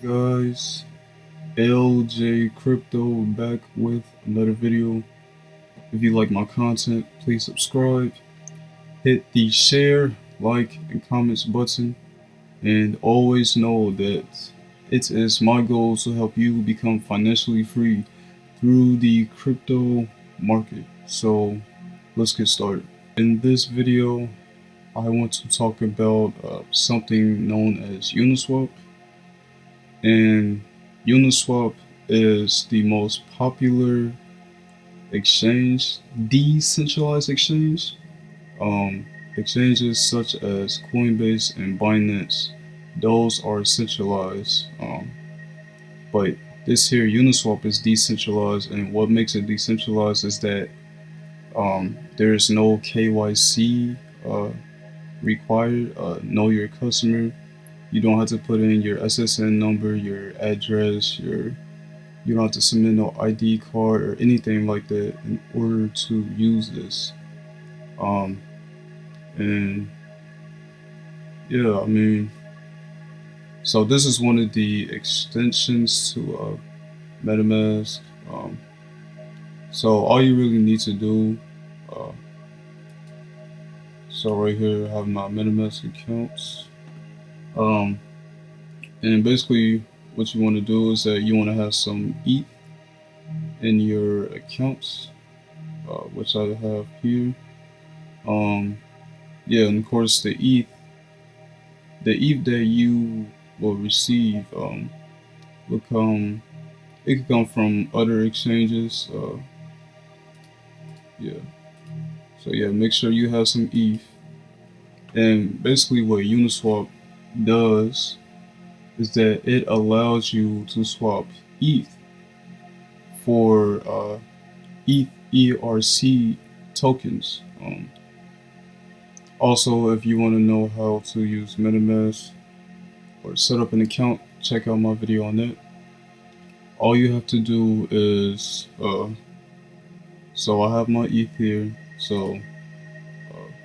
Guys, LJ Crypto back with another video. If you like my content, please subscribe, hit the share, like, and comments button, and always know that it is my goal to help you become financially free through the crypto market. So let's get started. In this video, I want to talk about something known as Uniswap. And Uniswap is the most popular exchange, decentralized exchange. Exchanges such as Coinbase and Binance, those are centralized. But this here Uniswap is decentralized, and what makes it decentralized is that there's no KYC required. Know your customer. You don't have to put in your SSN number, your address, you don't have to submit no ID card or anything like that in order to use this. Um, and yeah, I mean, so this is one of the extensions to MetaMask. So all you really need to do, uh, so right here I have my MetaMask accounts. Um, and basically what you want to do is that you want to have some ETH in your accounts, which I have here. Yeah, and of course the ETH that you will receive, will come. It could come from other exchanges. Yeah. So yeah, make sure you have some ETH. And basically, what Uniswap does is that it allows you to swap ETH for ETH ERC tokens. Also, if you want to know how to use MetaMask or set up an account, check out my video on that. All you have to do is, so I have my ETH here. So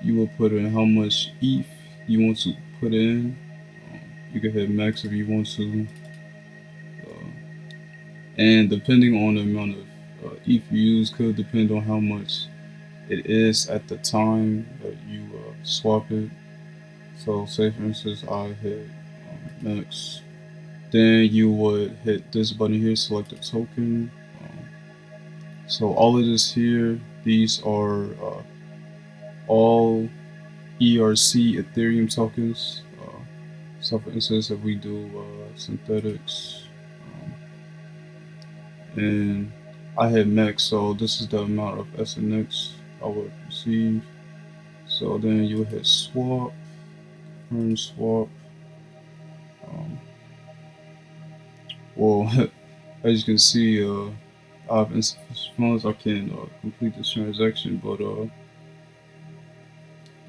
you will put in how much ETH you want to put in. You can hit max if you want to. And depending on the amount of ETH you use, could depend on how much it is at the time that you swap it. So say for instance I hit max, then you would hit this button here, select a token. So all of this here, these are all ERC Ethereum tokens. So for instance, if we do synthetics, and I hit max, so this is the amount of SNX I would receive. So then you hit swap, earn swap. Well, as you can see, I have insufficient funds. I can't complete this transaction, but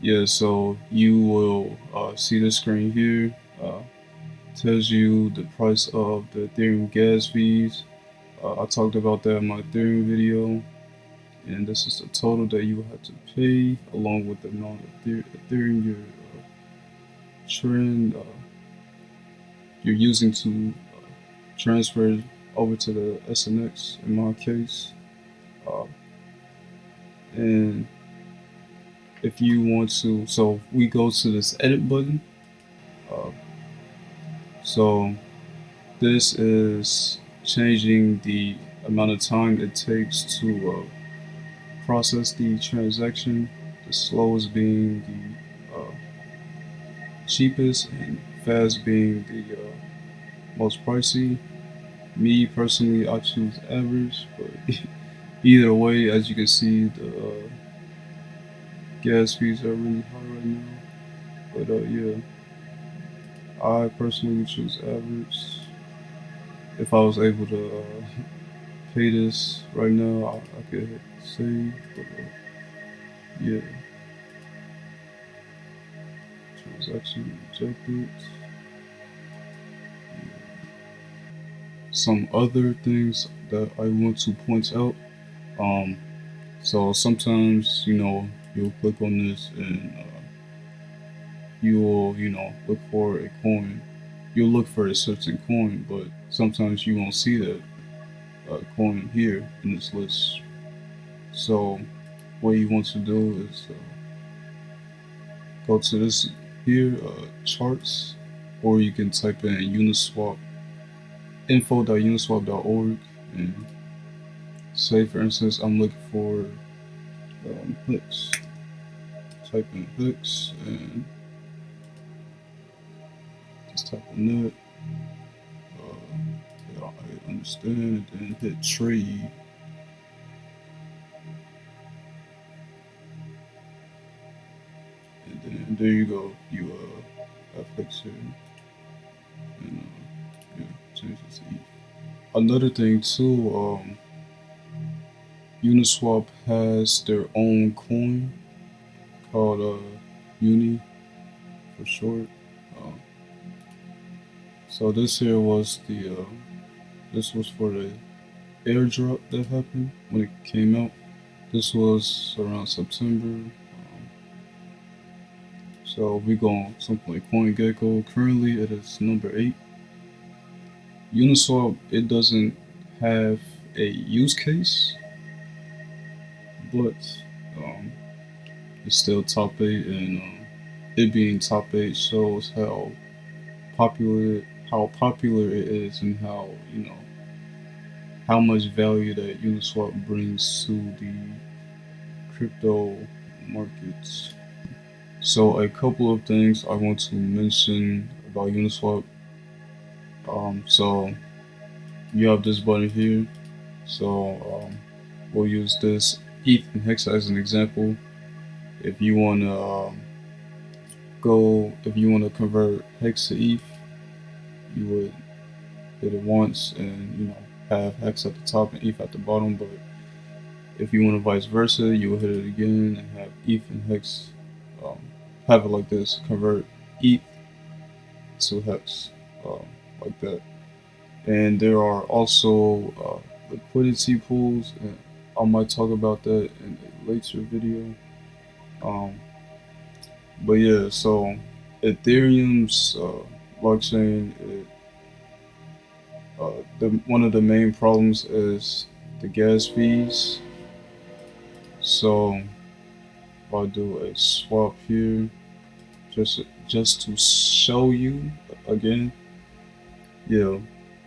yeah. So you will see the screen here. Tells you the price of the Ethereum gas fees. I talked about that in my Ethereum video, and this is the total that you will have to pay, along with the amount of Ethereum you're using to transfer over to the SNX in my case. And if you want to, so we go to this edit button. So this is changing the amount of time it takes to process the transaction, the slowest being the cheapest and fast being the most pricey. Me personally, I choose average, but either way, as you can see, the gas fees are really high right now. But yeah, I personally choose average. If I was able to pay this right now, I could hit save. But yeah, transaction rejected. Some other things that I want to point out. So sometimes, you'll click on this and you will, look for a coin. You'll look for a certain coin, but sometimes you won't see that coin here in this list. So what you want to do is go to this here, charts, or you can type in Uniswap, info.uniswap.org, and say, for instance, I'm looking for Hicks. Type in Hicks and just type in that. Yeah, I understand, and hit trade. And then there you go. You have Hicks here. And yeah, change it to ETH. Another thing too, Uniswap has their own coin called Uni for short. Um, so this here was this was for the airdrop that happened when it came out. This was around September. So we go on something like CoinGecko. Currently it is number 8. Uniswap, it doesn't have a use case, but um, it's still top 8, and it being top 8 shows how popular it is, and how much value that Uniswap brings to the crypto markets. So a couple of things I want to mention about Uniswap. So you have this button here. So we'll use this ETH and Hex as an example. If you want to convert Hex to ETH, you would hit it once and have Hex at the top and ETH at the bottom. But if you want to vice versa, you will hit it again and have ETH and Hex. Have it like this: convert ETH to Hex, like that. And there are also liquidity pools, and I might talk about that in a later video. Um, but yeah, so Ethereum's blockchain, one of the main problems is the gas fees. So if I do a swap here, just to show you again, yeah,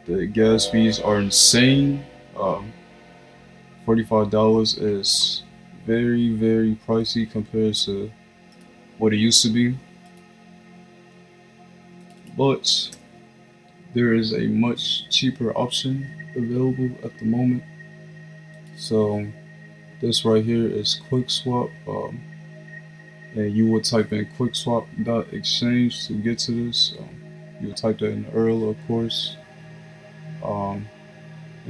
the gas fees are insane. $45 is very, very pricey compared to what it used to be. But there is a much cheaper option available at the moment. So this right here is QuickSwap. And you would type in QuickSwap.exchange to get to this. You would type that in URL, of course. And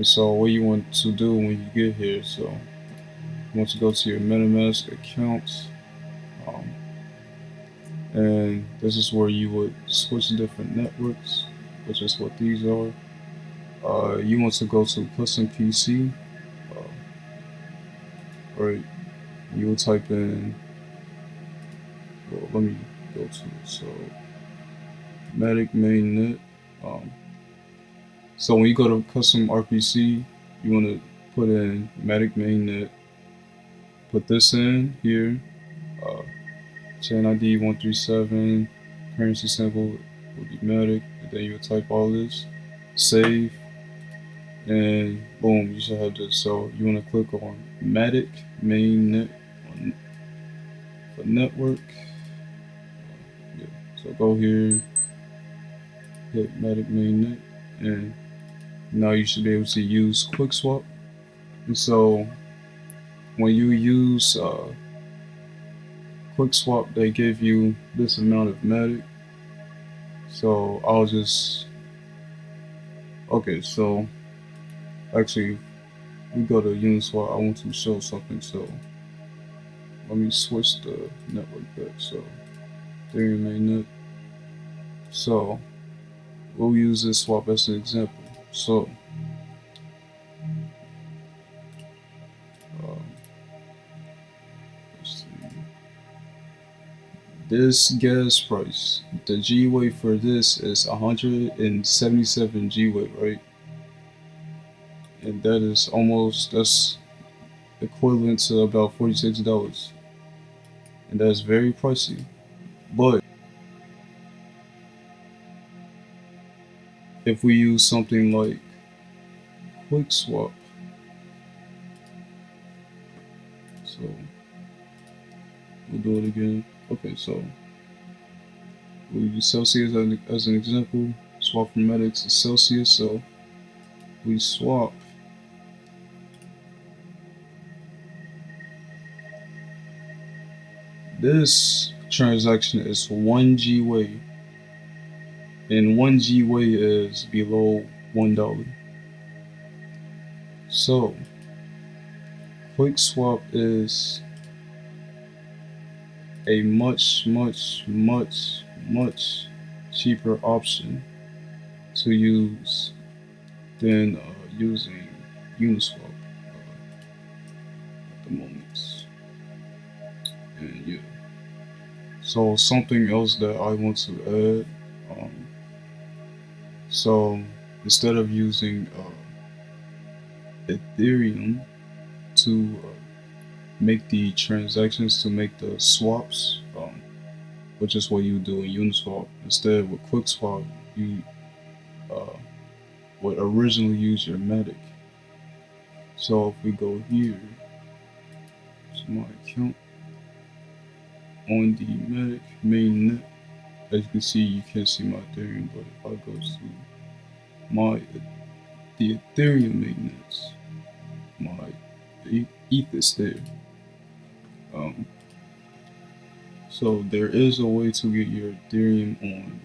so what you want to do when you get here, so you want to go to your MetaMask account, and this is where you would switch to different networks, which is what these are. You want to go to custom PC, right? You will type in, well, let me go to it. So Matic mainnet. So when you go to custom RPC, you want to put in Matic mainnet. Put this in here. Chain ID 137. Currency symbol will be Matic. And then you type all this. Save. And boom, you should have this. So you want to click on Matic mainnet for network. Yeah. So go here, hit Matic mainnet, and now you should be able to use QuickSwap. And so when you use QuickSwap, they give you this amount of Matic. So okay, so actually we go to Uniswap. I want to show something, so let me switch the network back. So Ethereum mainnet. So we'll use this swap as an example. So um, let's see. this gas price, the G weight for this is 177 G weight, right? And that's equivalent to about $46, and that's very pricey. But if we use something like QuickSwap, so we'll do it again. Okay, so we'll use Celsius as an example. Swap from Medix to Celsius, so we swap this transaction is 1 G weight, and 1 G weight is below $1. So QuickSwap is a much cheaper option to use than using Uniswap at the moment. And yeah. So something else that I want to add. So instead of using Ethereum to make the transactions, to make the swaps, which is what you do in Uniswap. Instead, with QuickSwap, you uh, would originally use your Matic. So if we go here to my account on the Matic mainnet, as you can see, you can't see my Ethereum, but if I go to the Ethereum mainnets, my ETH is there. So there is a way to get your Ethereum on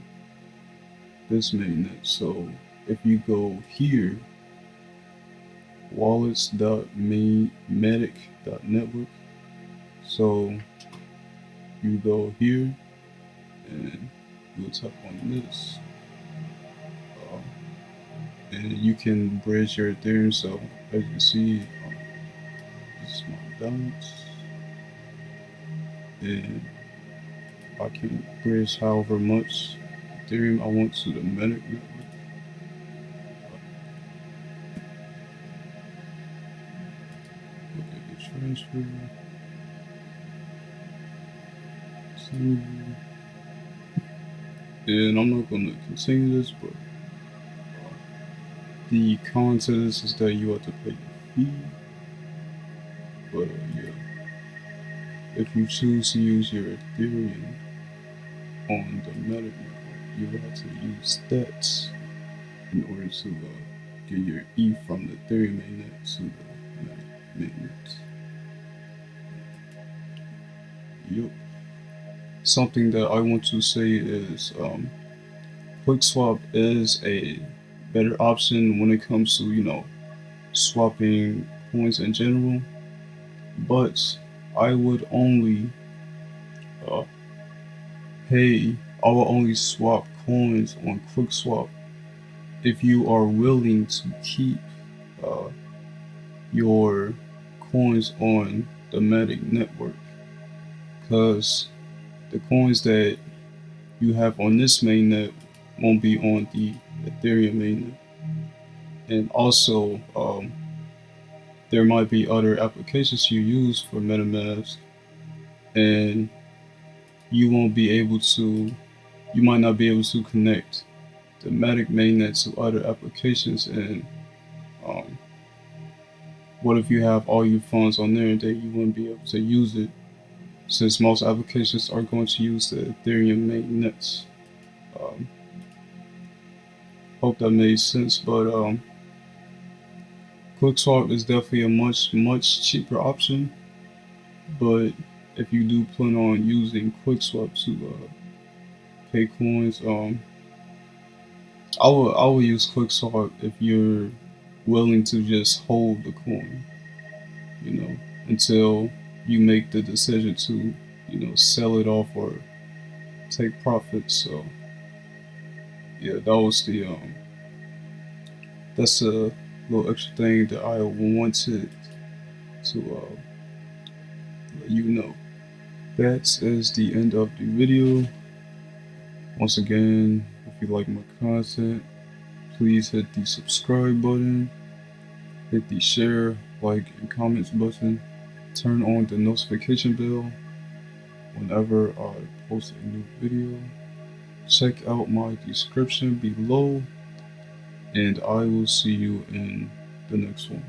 this mainnet. So if you go here, wallets.matic.network, so you go here and you'll tap on this, and you can bridge your Ethereum. So as you can see, this is my balance, and I can bridge however much Ethereum I want to the Matic network. Okay, the transfer. And I'm not going to continue this, but the con to this is that you have to pay a fee. But yeah, if you choose to use your Ethereum on the Matic network, you will have to use that in order to get your ETH from the Ethereum mainnet to the Matic mainnet. Yup. Something that I want to say is QuickSwap is a better option when it comes to, swapping coins in general, but I would only uh, I will only swap coins on QuickSwap if you are willing to keep uh, your coins on the Matic network, because the coins that you have on this mainnet won't be on the Ethereum mainnet. And also, there might be other applications you use for MetaMask, and you won't be able to, you might not be able to connect the Matic mainnet to other applications. And um, what if you have all your funds on there and then you wouldn't be able to use it, since most applications are going to use the Ethereum mainnets? Um, Hope that made sense, but QuickSwap is definitely a much cheaper option. But if you do plan on using QuickSwap to pay coins, I will use QuickSwap if you're willing to just hold the coin, until you make the decision to, sell it off or take profits. So yeah, that's a little extra thing that I wanted to let you know. That is the end of the video. Once again, if you like my content, please hit the subscribe button, hit the share, like, and comments button, turn on the notification bell whenever I post a new video. Check out my description below, and I will see you in the next one.